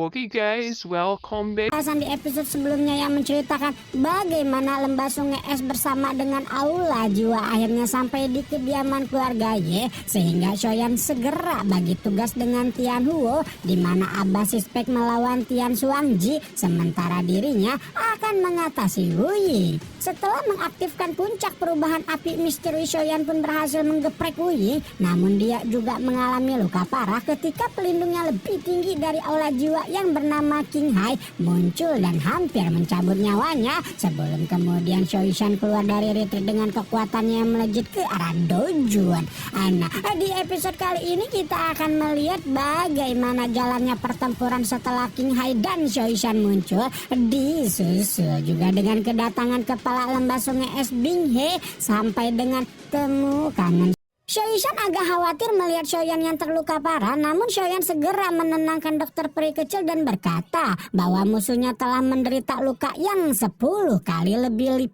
Oke guys, welcome back. Di episode sebelumnya yang menceritakan bagaimana lembah sungai es bersama dengan Aula Jiwa akhirnya sampai di kediaman keluarga Ye, sehingga Shoyan segera bagi tugas dengan Tian Huo, di mana Abah Sispek melawan Tian Xuangji, sementara dirinya akan mengatasi Wu Yi. Setelah mengaktifkan puncak perubahan api misteri, Shoyan pun berhasil menggeprek Wu Yi, namun dia juga mengalami luka parah ketika pelindungnya lebih tinggi dari Aula Jiwa yang bernama King Hai muncul dan hampir mencabut nyawanya, sebelum kemudian Shoishan keluar dari retreat dengan kekuatannya yang melejit ke arah Dojuan. Nah, di episode kali ini kita akan melihat bagaimana jalannya pertempuran setelah King Hai dan Shoishan muncul, disusul juga dengan kedatangan kepala lembah sungai es Bing He sampai dengan temu kangen. Shoishan agak khawatir melihat Shoyan yang terluka parah, namun Shoyan segera menenangkan dokter peri kecil dan berkata bahwa musuhnya telah menderita luka yang 10 kali lebih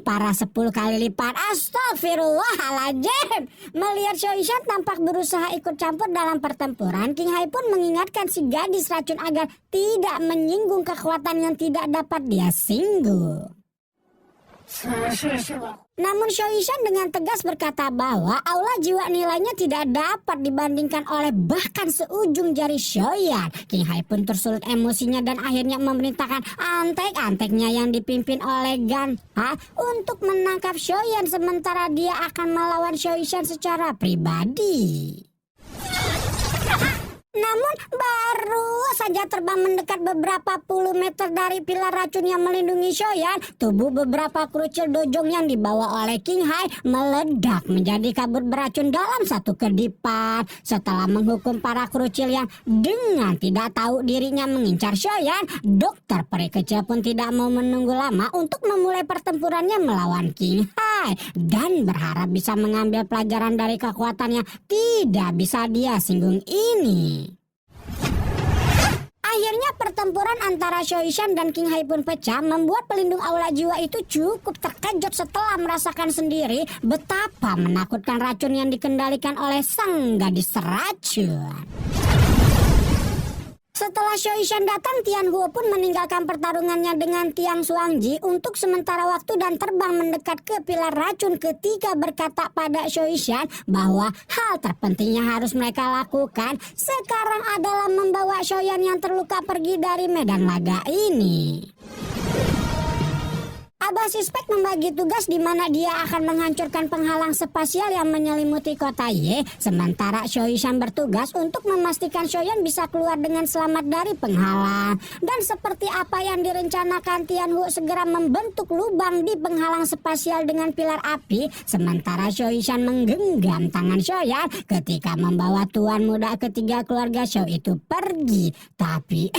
parah 10 kali lipat. Astagfirullahaladzim. Melihat Shoishan tampak berusaha ikut campur dalam pertempuran, King Hai pun mengingatkan si gadis racun agar tidak menyinggung kekuatan yang tidak dapat dia singgung. Namun Shoishan dengan tegas berkata bahwa Aula Jiwa nilainya tidak dapat dibandingkan oleh bahkan seujung jari Shoyan. King Hai pun tersulut emosinya dan akhirnya memerintahkan antek-anteknya yang dipimpin oleh Gan Ha untuk menangkap Shoyan, sementara dia akan melawan Shoishan secara pribadi. Namun baru saja terbang mendekat beberapa puluh meter dari pilar racun yang melindungi Shoyan, tubuh beberapa kerucil dojong yang dibawa oleh King Hai meledak menjadi kabut beracun dalam satu kedipan. Setelah menghukum para kerucil yang dengan tidak tahu dirinya mengincar Shoyan, dokter peri kecil pun tidak mau menunggu lama untuk memulai pertempurannya melawan King Hai dan berharap bisa mengambil pelajaran dari kekuatan yang tidak bisa dia singgung ini. Akhirnya pertempuran antara Shoishan dan King Hai pun pecah, membuat pelindung Aula Jiwa itu cukup terkejut setelah merasakan sendiri betapa menakutkan racun yang dikendalikan oleh sang gadis racun. Setelah Shoishan datang, Tian Huo pun meninggalkan pertarungannya dengan Tian Xuangji untuk sementara waktu dan terbang mendekat ke pilar racun ketika berkata pada Shoishan bahwa hal terpenting yang harus mereka lakukan sekarang adalah membawa Shoyan yang terluka pergi dari medan laga ini. Abah Sispek membagi tugas di mana dia akan menghancurkan penghalang spasial yang menyelimuti kota Ye, sementara Shoishan bertugas untuk memastikan Shoyan bisa keluar dengan selamat dari penghalang. Dan seperti apa yang direncanakan, Tian Hu segera membentuk lubang di penghalang spasial dengan pilar api, sementara Shoishan menggenggam tangan Shoyan ketika membawa tuan muda ketiga keluarga Shou itu pergi. Tapi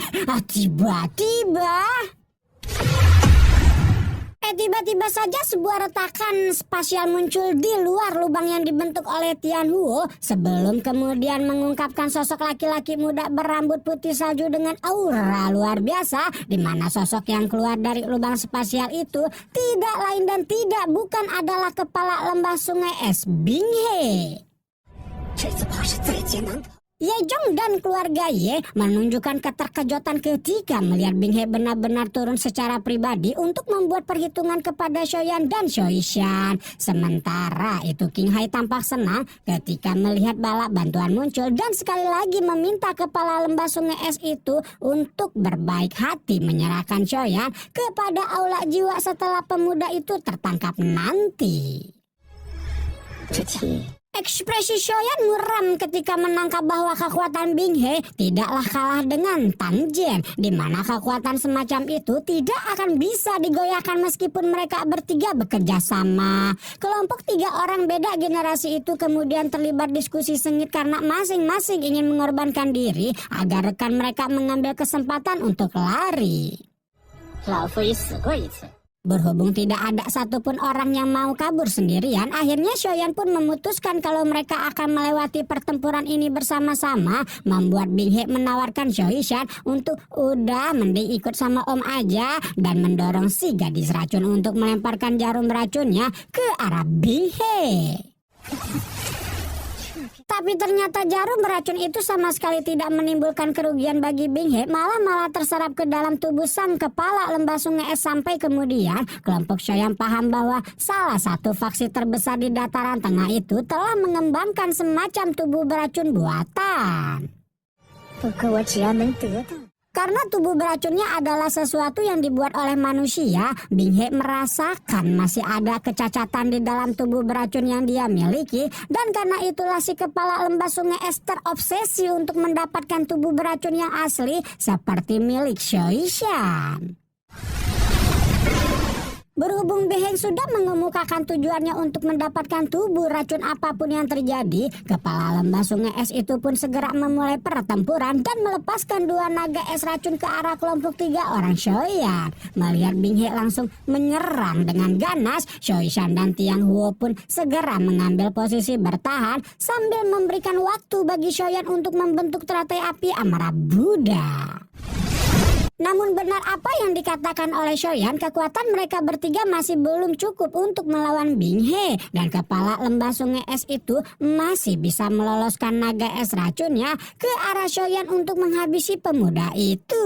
tiba-tiba saja sebuah retakan spasial muncul di luar lubang yang dibentuk oleh Tian Huo, sebelum kemudian mengungkapkan sosok laki-laki muda berambut putih salju dengan aura luar biasa, di mana sosok yang keluar dari lubang spasial itu tidak lain dan tidak bukan adalah kepala lembah sungai es Bing He. Ye Zhong dan keluarga Ye menunjukkan keterkejutan ketika melihat Bing He benar-benar turun secara pribadi untuk membuat perhitungan kepada Shoyan dan Shoishan. Sementara itu King Hai tampak senang ketika melihat bala bantuan muncul dan sekali lagi meminta kepala lembah sungai es itu untuk berbaik hati menyerahkan Shoyan kepada Aula Jiwa setelah pemuda itu tertangkap nanti. Ekspresi Shoyan muram ketika menangkap bahwa kekuatan Bing He tidaklah kalah dengan Tan Jian, di mana kekuatan semacam itu tidak akan bisa digoyahkan meskipun mereka bertiga bekerja sama. Kelompok 3 orang beda generasi itu kemudian terlibat diskusi sengit karena masing-masing ingin mengorbankan diri agar rekan mereka mengambil kesempatan untuk lari. Berhubung tidak ada satupun orang yang mau kabur sendirian, akhirnya Shoyan pun memutuskan kalau mereka akan melewati pertempuran ini bersama-sama, membuat Bing He menawarkan Shoishan untuk udah mending ikut sama Om aja, dan mendorong si gadis racun untuk melemparkan jarum racunnya ke arah Bing He. Tapi ternyata jarum beracun itu sama sekali tidak menimbulkan kerugian bagi Bing He, malah terserap ke dalam tubuh sang kepala lembah sungai es. Sampai kemudian kelompok Shoyan paham bahwa salah satu faksi terbesar di dataran tengah itu telah mengembangkan semacam tubuh beracun buatan. Karena tubuh beracunnya adalah sesuatu yang dibuat oleh manusia, Bing He merasakan masih ada kecacatan di dalam tubuh beracun yang dia miliki, dan karena itulah si kepala lembah sungai es terobsesi untuk mendapatkan tubuh beracun yang asli seperti milik Shoishan. Berhubung Bing He sudah mengemukakan tujuannya untuk mendapatkan tubuh racun apapun yang terjadi, kepala lembah sungai es itu pun segera memulai pertempuran dan melepaskan 2 naga es racun ke arah kelompok 3 orang Shoyan. Melihat Bing He langsung menyerang dengan ganas, Shoishan dan Tian Huo pun segera mengambil posisi bertahan sambil memberikan waktu bagi Shoyan untuk membentuk teratai api amarah Buddha. Namun benar apa yang dikatakan oleh Shoyan, kekuatan mereka bertiga masih belum cukup untuk melawan Bing He, dan kepala lembah sungai es itu masih bisa meloloskan naga es racunnya ke arah Shoyan untuk menghabisi pemuda itu.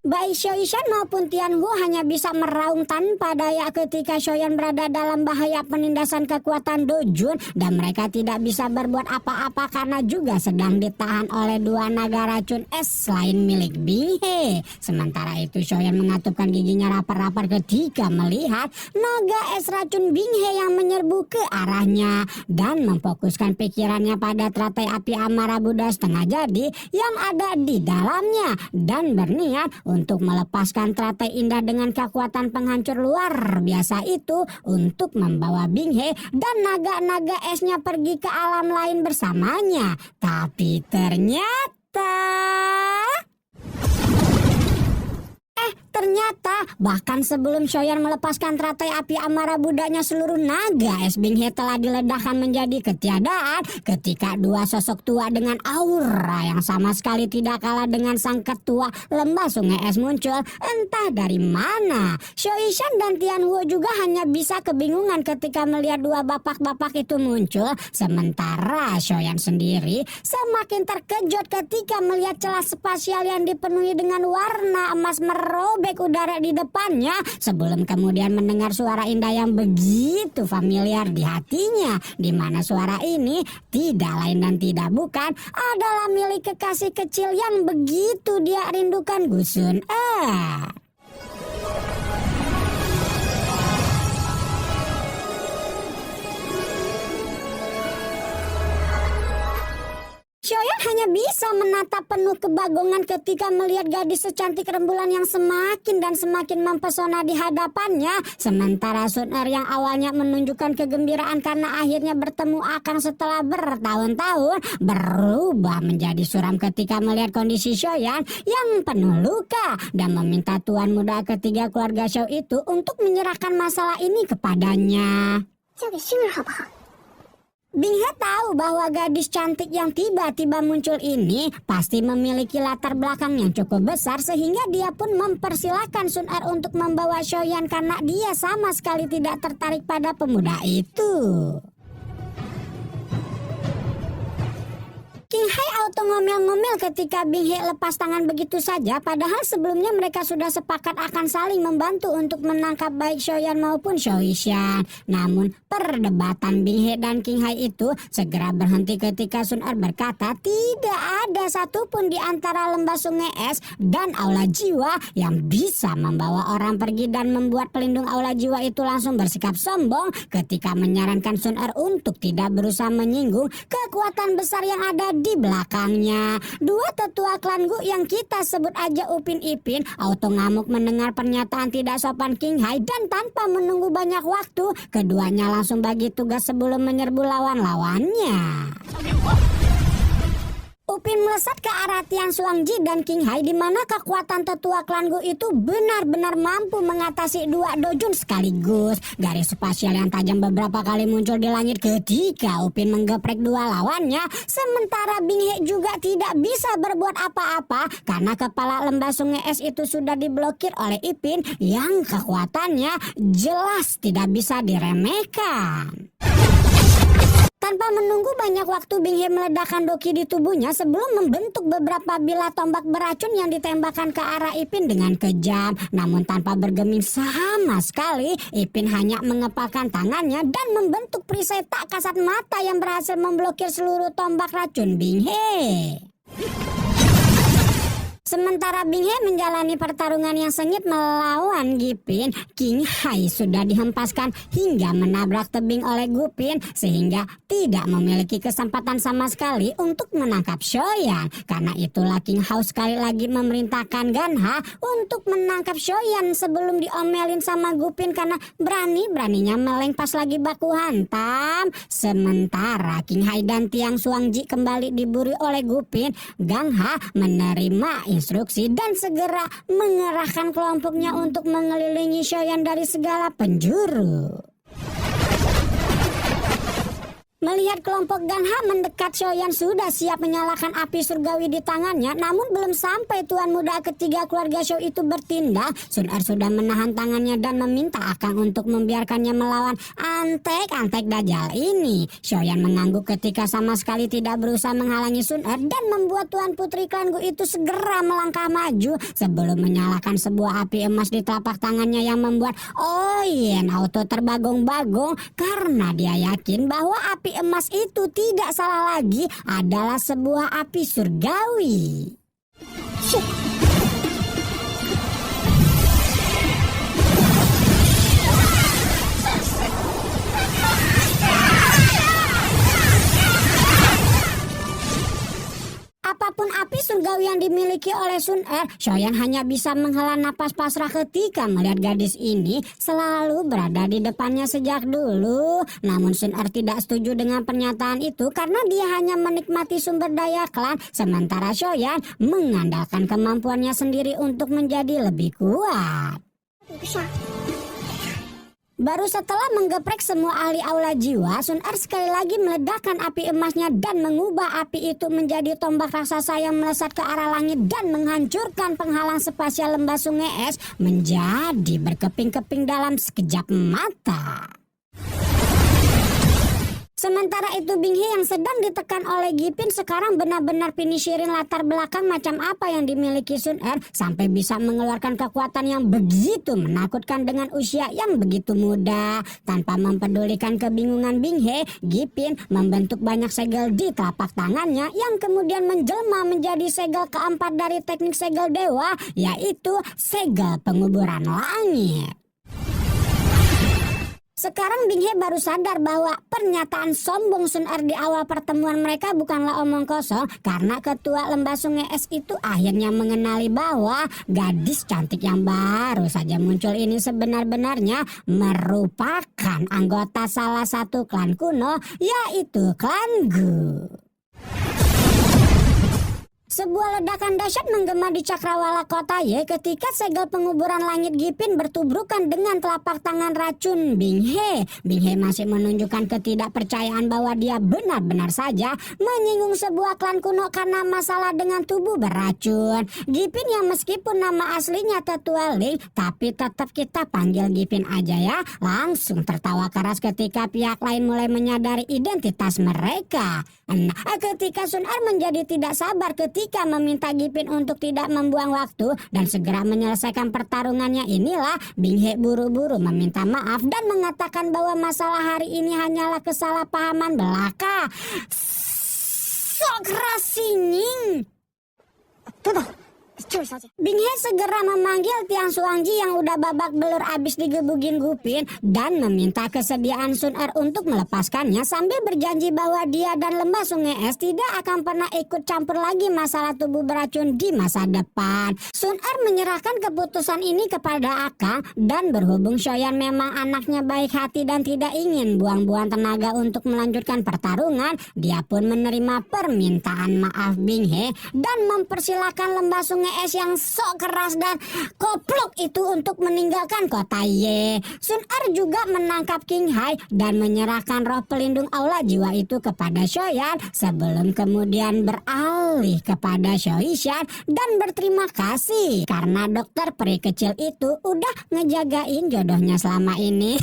Baik Shoishan maupun Tian Wu hanya bisa meraung tanpa daya ketika Shoyan berada dalam bahaya penindasan kekuatan Dojun, dan mereka tidak bisa berbuat apa-apa karena juga sedang ditahan oleh 2 naga racun es selain milik Bing He. Sementara itu Shoyan mengatupkan giginya rapat-rapat ketika melihat naga es racun Bing He yang menyerbu ke arahnya dan memfokuskan pikirannya pada teratai api amarah Buddha setengah jadi yang ada di dalamnya dan berniat untuk melepaskan teratai indah dengan kekuatan penghancur luar biasa itu untuk membawa Bing He dan naga-naga esnya pergi ke alam lain bersamanya. Tapi ternyata bahkan sebelum Shoyan melepaskan teratai api amarah Budanya, seluruh naga es Bing He telah diledakkan menjadi ketiadaan ketika 2 sosok tua dengan aura yang sama sekali tidak kalah dengan sang ketua lembah sungai es muncul entah dari mana. Shoishan dan Tian Wu juga hanya bisa kebingungan ketika melihat 2 bapak-bapak itu muncul, sementara Shoyan sendiri semakin terkejut ketika melihat celah spasial yang dipenuhi dengan warna emas merobek udara di depannya sebelum kemudian mendengar suara indah yang begitu familiar di hatinya, di mana suara ini tidak lain dan tidak bukan adalah milik kekasih kecil yang begitu dia rindukan, Gusun. Shoyan hanya bisa menatap penuh kebagongan ketika melihat gadis secantik rembulan yang semakin dan semakin mempesona di hadapannya. Sementara Sun Er yang awalnya menunjukkan kegembiraan karena akhirnya bertemu Akang setelah bertahun-tahun berubah menjadi suram ketika melihat kondisi Shoyan yang penuh luka dan meminta tuan muda ketiga keluarga Shou itu untuk menyerahkan masalah ini kepadanya. Bing He tahu bahwa gadis cantik yang tiba-tiba muncul ini pasti memiliki latar belakang yang cukup besar, sehingga dia pun mempersilahkan Sun Er untuk membawa Shoyan karena dia sama sekali tidak tertarik pada pemuda itu. King Hai auto ngomel-ngomel ketika Bing He lepas tangan begitu saja, padahal sebelumnya mereka sudah sepakat akan saling membantu untuk menangkap baik Shoyan maupun Shoishan. Namun perdebatan Bing He dan King Hai itu segera berhenti ketika Sun Er berkata tidak ada satupun di antara lembah sungai es dan aula jiwa yang bisa membawa orang pergi, dan membuat pelindung aula jiwa itu langsung bersikap sombong ketika menyarankan Sun Er untuk tidak berusaha menyinggung kekuatan besar yang ada di belakangnya. 2 tetua klan Gu yang kita sebut aja Upin Ipin auto ngamuk mendengar pernyataan tidak sopan King Hai, dan tanpa menunggu banyak waktu keduanya langsung bagi tugas sebelum menyerbu lawan-lawannya. Upin melesat ke arah Tian Xuangji dan King Hai, di mana kekuatan tetua klan Gu itu benar-benar mampu mengatasi 2 dojun sekaligus. Garis spasial yang tajam beberapa kali muncul di langit ketika Upin menggeprek 2 lawannya, sementara Bing He juga tidak bisa berbuat apa-apa karena kepala lembah sungai es itu sudah diblokir oleh Ipin yang kekuatannya jelas tidak bisa diremehkan. Tanpa menunggu banyak waktu, Bing He meledakkan doki di tubuhnya sebelum membentuk beberapa bilah tombak beracun yang ditembakkan ke arah Ipin dengan kejam. Namun tanpa bergeming sama sekali, Ipin hanya mengepalkan tangannya dan membentuk perisai tak kasat mata yang berhasil memblokir seluruh tombak racun Bing He. Sementara Bing He menjalani pertarungan yang sengit melawan Gipin, King Hai sudah dihempaskan hingga menabrak tebing oleh Gupin sehingga tidak memiliki kesempatan sama sekali untuk menangkap Shoyan. Karena itulah King Hao sekali lagi memerintahkan Ganha untuk menangkap Shoyan sebelum diomelin sama Gupin karena berani-beraninya meleng pas lagi baku hantam. Sementara King Hai dan Tiang Suangji kembali diburu oleh Gupin, Ganha menerima instruksi dan segera mengerahkan kelompoknya untuk mengelilingi Shoyan dari segala penjuru. Melihat kelompok Ganha mendekat, Shoyan sudah siap menyalakan api surgawi di tangannya. Namun belum sampai tuan muda ketiga keluarga Shou itu bertindak, Sun Er sudah menahan tangannya dan meminta Akang untuk membiarkannya melawan antek-antek Dajjal ini. Shoyan mengangguk ketika sama sekali tidak berusaha menghalangi Sun Er dan membuat tuan putri klan Gu itu segera melangkah maju sebelum menyalakan sebuah api emas di telapak tangannya yang membuat Oyen auto terbagong-bagong karena dia yakin bahwa api emas itu tidak salah lagi adalah sebuah api surgawi. Apapun api surgawi yang dimiliki oleh Sun Er, Shoyan hanya bisa menghela napas pasrah ketika melihat gadis ini selalu berada di depannya sejak dulu. Namun Sun Er tidak setuju dengan pernyataan itu karena dia hanya menikmati sumber daya klan, sementara Shoyan mengandalkan kemampuannya sendiri untuk menjadi lebih kuat. Baru setelah menggeprek semua ahli aula jiwa, Sun Er sekali lagi meledakkan api emasnya dan mengubah api itu menjadi tombak raksasa yang melesat ke arah langit dan menghancurkan penghalang spasial lembah sungai es menjadi berkeping-keping dalam sekejap mata. Sementara itu Bing He yang sedang ditekan oleh Gipin sekarang benar-benar finishirin latar belakang macam apa yang dimiliki Sun Er sampai bisa mengeluarkan kekuatan yang begitu menakutkan dengan usia yang begitu muda. Tanpa mempedulikan kebingungan Bing He, Gipin membentuk banyak segel di telapak tangannya yang kemudian menjelma menjadi segel keempat dari teknik segel dewa, yaitu segel penguburan langit. Sekarang Bing He baru sadar bahwa pernyataan sombong Sun Er di awal pertemuan mereka bukanlah omong kosong karena ketua lembah sungai es itu akhirnya mengenali bahwa gadis cantik yang baru saja muncul ini sebenar-benarnya merupakan anggota salah satu klan kuno, yaitu klan Gu. Sebuah ledakan dahsyat menggema di cakrawala kota Ye ketika segel penguburan langit Gipin bertubrukan dengan telapak tangan racun Bing He. Bing He masih menunjukkan ketidakpercayaan bahwa dia benar-benar saja menyinggung sebuah klan kuno karena masalah dengan tubuh beracun. Gipin yang meskipun nama aslinya Tetua Ling, tapi tetap kita panggil Gipin aja ya, langsung tertawa keras ketika pihak lain mulai menyadari identitas mereka. Nah, ketika Sun Er menjadi tidak sabar ketika meminta Gipin untuk tidak membuang waktu dan segera menyelesaikan pertarungannya, inilah Bing He buru-buru meminta maaf dan mengatakan bahwa masalah hari ini hanyalah kesalahpahaman belaka. Sok rasinying. Bing He segera memanggil Tiang Suangji yang udah babak belur abis digebugin Gupin dan meminta kesediaan Sun Er untuk melepaskannya sambil berjanji bahwa dia dan lembah sungai es tidak akan pernah ikut campur lagi masalah tubuh beracun di masa depan. Sun Er menyerahkan keputusan ini kepada Akang dan berhubung Shoyan memang anaknya baik hati dan tidak ingin buang-buang tenaga untuk melanjutkan pertarungan, dia pun menerima permintaan maaf Bing He dan mempersilahkan lembah sungai es yang sok keras dan koplok itu untuk meninggalkan kota Ye. Sun Er juga menangkap King Hai dan menyerahkan roh pelindung aula jiwa itu kepada Shoyan sebelum kemudian beralih kepada Shoishan dan berterima kasih karena dokter peri kecil itu udah ngejagain jodohnya selama ini.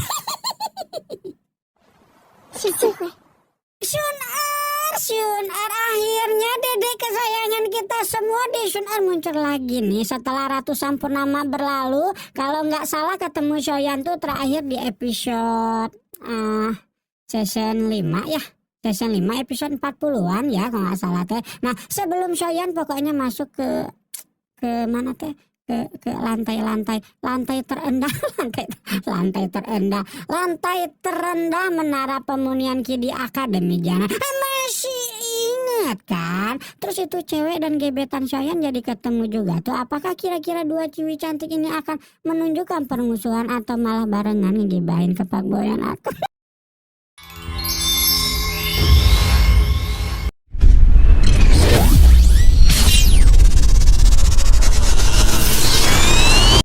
Syunar, akhirnya dedek kesayangan kita semua deh Syunar muncul lagi nih setelah ratusan purnama berlalu. Kalau nggak salah ketemu Shoyan tuh terakhir di episode season 5 ya. Season 5 episode 40-an ya kalau nggak salah teh. Nah sebelum Shoyan pokoknya masuk ke mana teh? Ke lantai terendah lantai terendah menara pemunian Kidi Academy Jana. Masih ingat kan? Terus itu cewek dan gebetan Shoyan jadi ketemu juga tuh. Apakah kira-kira dua ciwi cantik ini akan menunjukkan permusuhan atau malah barengan ngegibahin kepagboyan aku?